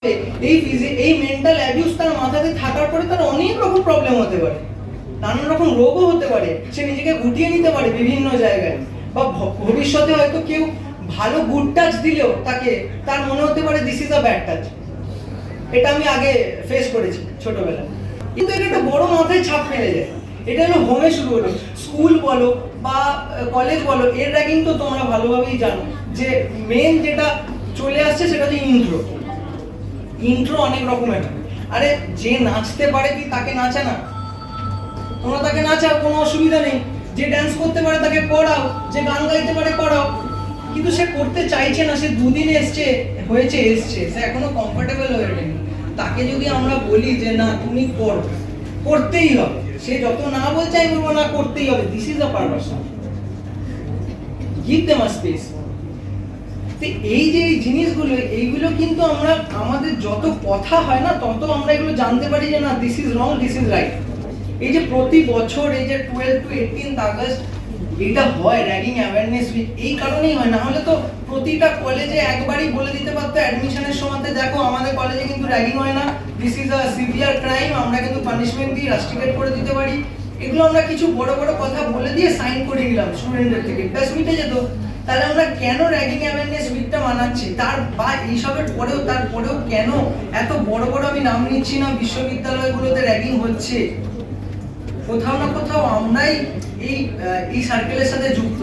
এই mental abuse তার মাথাতে থাকার পরে তার অনেক রকম প্রবলেম হতে পারে, নানান রকম রোগও হতে পারে, সে নিজেকে গুটিয়ে নিতে পারে বিভিন্ন জায়গায়, বা ভবিষ্যতে হয়তো কেউ ভালো গুড টাচ দিলেও তাকে তার মনে হতে পারে this is a bad touch. এটা আমি আগে ফেস করেছি ছোটবেলায়, কিন্তু এটা একটা বড় মাথায় ছাপ ফেলে যায়। এটা হলো হোমে শুরু হলো, স্কুল বলো বা কলেজ বলো, এর র্যাগিং তো তোমরা ভালোভাবেই জানো যে মেন যেটা চলে আসছে সেটা হচ্ছে ইন্ট্রো অনেক রকমের। আরে যে নাচতে পারে কি তাকে নাচা না, তোমরা তাকে নাচাও, কোনো অসুবিধা নেই। যে ড্যান্স করতে পারে তাকে পড়াও, যে গান গাইতে পারে পড়াও, কিন্তু সে করতে চাইছে না, সে দুদিন এসছে সে এখনো কমফোর্টেবল হয়ে ওঠেনি। তাকে যদি আমরা বলি যে না তুমি করো, করতেই হবে, সে যত না বলছে আমি বলবো না করতেই হবে, this is a perception, give them a space. এই যে এই জিনিসগুলো, এইগুলো কিন্তু আমরা আমাদের যত কথা হয় না তত আমরা এগুলো জানতে পারি যে না this is wrong, this is right. এই যে প্রতি বছর এই যে 12 to 18 আগস্ট এটা হয় র্যাগিং অ্যাওয়ারনেস উইক, এই কারণেই হয়, না হলে তো প্রতিটা কলেজে একবারই বলে দিতে পারতো অ্যাডমিশনের সময়তে, দেখো আমাদের কলেজে কিন্তু র্যাগিং হয় না, this is a severe crime, আমরা কিন্তু পানিশমেন্ট দিয়ে রাস্টিকেট করে দিতে পারি। এগুলো আমরা কিছু বড় বড় কথা বলে দিয়ে সাইন করে নিলাম স্টুডেন্টদের থেকে, ব্যাস মিটে যেত। তাহলে আমরা কেন র্যাগিং অ্যাওয়ারনেস উইকটা মানাচ্ছি, তার বা এইসবের পরেও তারপরেও কেন এত বড় বড় আমি নাম নিচ্ছি না বিশ্ববিদ্যালয়গুলোতে র্যাগিং হচ্ছে, কোথাও না কোথাও আমরাই এই সার্কেলের সাথে যুক্ত।